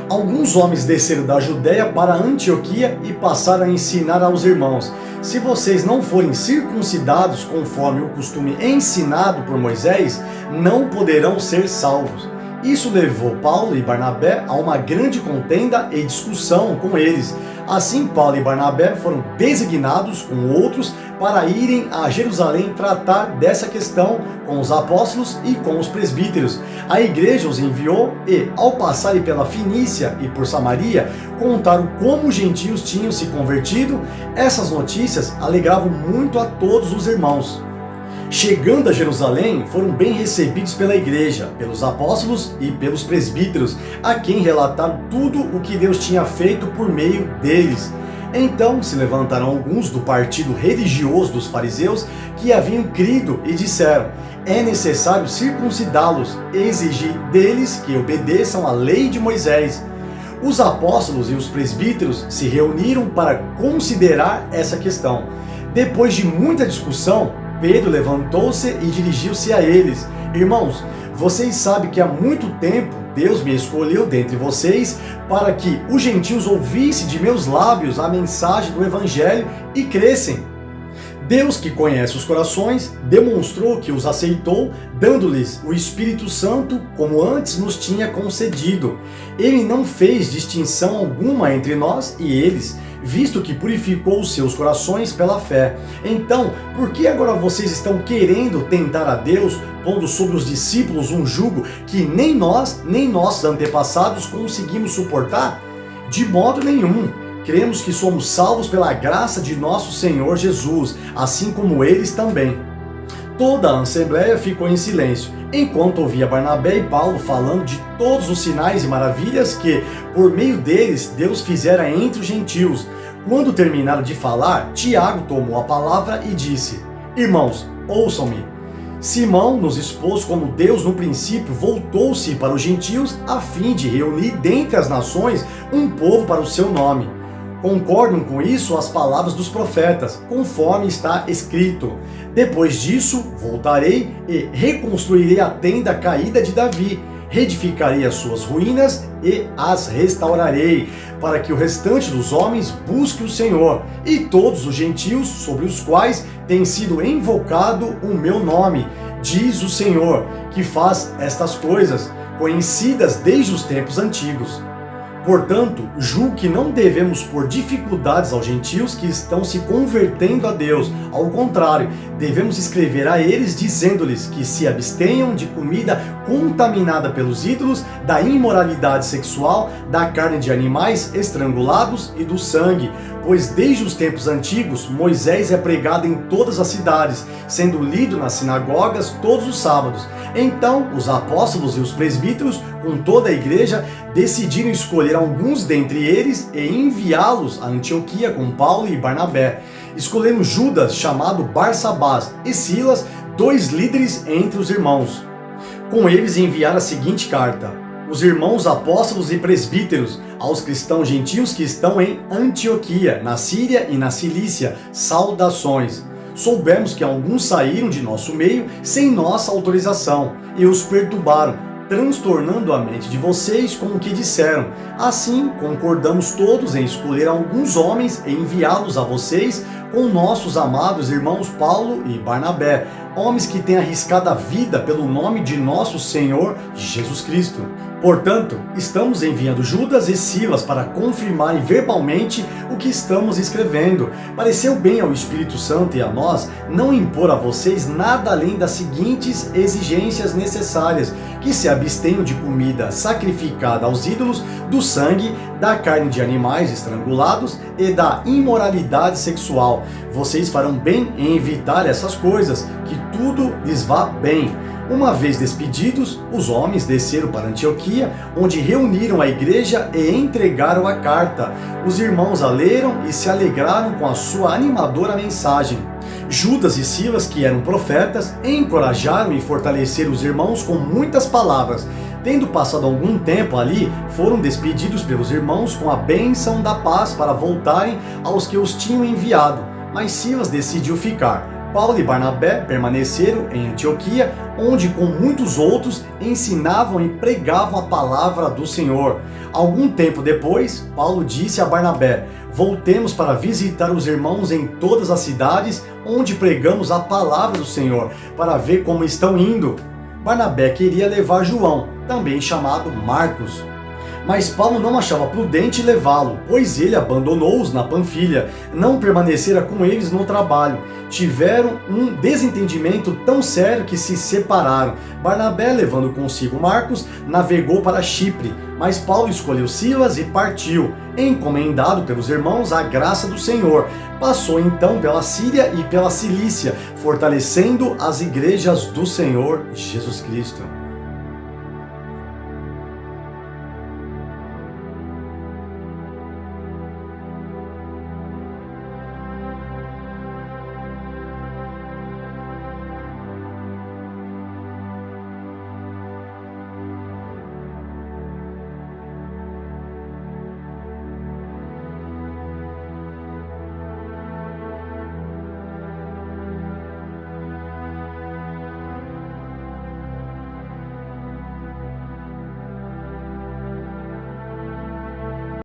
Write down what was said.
Alguns homens desceram da Judéia para Antioquia e passaram a ensinar aos irmãos: se vocês não forem circuncidados conforme o costume ensinado por Moisés, não poderão ser salvos. Isso levou Paulo e Barnabé a uma grande contenda e discussão com eles. Assim, Paulo e Barnabé foram designados com outros para irem a Jerusalém tratar dessa questão com os apóstolos e com os presbíteros. A igreja os enviou e, ao passarem pela Fenícia e por Samaria, contaram como os gentios tinham se convertido. Essas notícias alegravam muito a todos os irmãos. Chegando a Jerusalém, foram bem recebidos pela igreja, pelos apóstolos e pelos presbíteros, a quem relataram tudo o que Deus tinha feito por meio deles. Então se levantaram alguns do partido religioso dos fariseus que haviam crido e disseram: é necessário circuncidá-los e exigir deles que obedeçam à lei de Moisés. Os apóstolos e os presbíteros se reuniram para considerar essa questão. Depois de muita discussão, Pedro levantou-se e dirigiu-se a eles: irmãos, vocês sabem que há muito tempo Deus me escolheu dentre vocês para que os gentios ouvissem de meus lábios a mensagem do Evangelho e crescem. Deus, que conhece os corações, demonstrou que os aceitou, dando-lhes o Espírito Santo, como antes nos tinha concedido. Ele não fez distinção alguma entre nós e eles, visto que purificou os seus corações pela fé. Então, por que agora vocês estão querendo tentar a Deus, pondo sobre os discípulos um jugo que nem nós, nem nossos antepassados conseguimos suportar? De modo nenhum. Cremos que somos salvos pela graça de nosso Senhor Jesus, assim como eles também. Toda a assembleia ficou em silêncio, enquanto ouvia Barnabé e Paulo falando de todos os sinais e maravilhas que, por meio deles, Deus fizera entre os gentios. Quando terminaram de falar, Tiago tomou a palavra e disse: irmãos, ouçam-me. Simão nos expôs como Deus no princípio voltou-se para os gentios a fim de reunir dentre as nações um povo para o seu nome. Concordam com isso as palavras dos profetas, conforme está escrito: depois disso voltarei e reconstruirei a tenda caída de Davi, reedificarei as suas ruínas e as restaurarei, para que o restante dos homens busque o Senhor, e todos os gentios sobre os quais tem sido invocado o meu nome, diz o Senhor, que faz estas coisas, conhecidas desde os tempos antigos. Portanto, julgo que não devemos pôr dificuldades aos gentios que estão se convertendo a Deus. Ao contrário, devemos escrever a eles dizendo-lhes que se abstenham de comida contaminada pelos ídolos, da imoralidade sexual, da carne de animais estrangulados e do sangue. Pois desde os tempos antigos, Moisés é pregado em todas as cidades, sendo lido nas sinagogas todos os sábados. Então, os apóstolos e os presbíteros, com toda a igreja, decidiram escolher alguns dentre eles e enviá-los a Antioquia com Paulo e Barnabé. Escolheram Judas, chamado Barsabás, e Silas, dois líderes entre os irmãos. Com eles enviaram a seguinte carta: os irmãos apóstolos e presbíteros, aos cristãos gentios que estão em Antioquia, na Síria e na Cilícia, saudações. Soubemos que alguns saíram de nosso meio sem nossa autorização e os perturbaram, transtornando a mente de vocês com o que disseram. Assim, concordamos todos em escolher alguns homens e enviá-los a vocês com nossos amados irmãos Paulo e Barnabé, homens que têm arriscado a vida pelo nome de nosso Senhor Jesus Cristo. Portanto, estamos enviando Judas e Silas para confirmarem verbalmente o que estamos escrevendo. Pareceu bem ao Espírito Santo e a nós não impor a vocês nada além das seguintes exigências necessárias: que se abstenham de comida sacrificada aos ídolos, do sangue, da carne de animais estrangulados e da imoralidade sexual. Vocês farão bem em evitar essas coisas, que tudo lhes vá bem. Uma vez despedidos, os homens desceram para Antioquia, onde reuniram a igreja e entregaram a carta. Os irmãos a leram e se alegraram com a sua animadora mensagem. Judas e Silas, que eram profetas, encorajaram e fortaleceram os irmãos com muitas palavras. Tendo passado algum tempo ali, foram despedidos pelos irmãos com a bênção da paz para voltarem aos que os tinham enviado. Mas Silas decidiu ficar. Paulo e Barnabé permaneceram em Antioquia, onde com muitos outros ensinavam e pregavam a palavra do Senhor. Algum tempo depois, Paulo disse a Barnabé: voltemos para visitar os irmãos em todas as cidades onde pregamos a palavra do Senhor, para ver como estão indo. Barnabé queria levar João, também chamado Marcos. Mas Paulo não achava prudente levá-lo, pois ele abandonou-os na Panfilha, não permanecera com eles no trabalho. Tiveram um desentendimento tão sério que se separaram. Barnabé, levando consigo Marcos, navegou para Chipre, mas Paulo escolheu Silas e partiu, encomendado pelos irmãos à graça do Senhor. Passou então pela Síria e pela Cilícia, fortalecendo as igrejas do Senhor Jesus Cristo.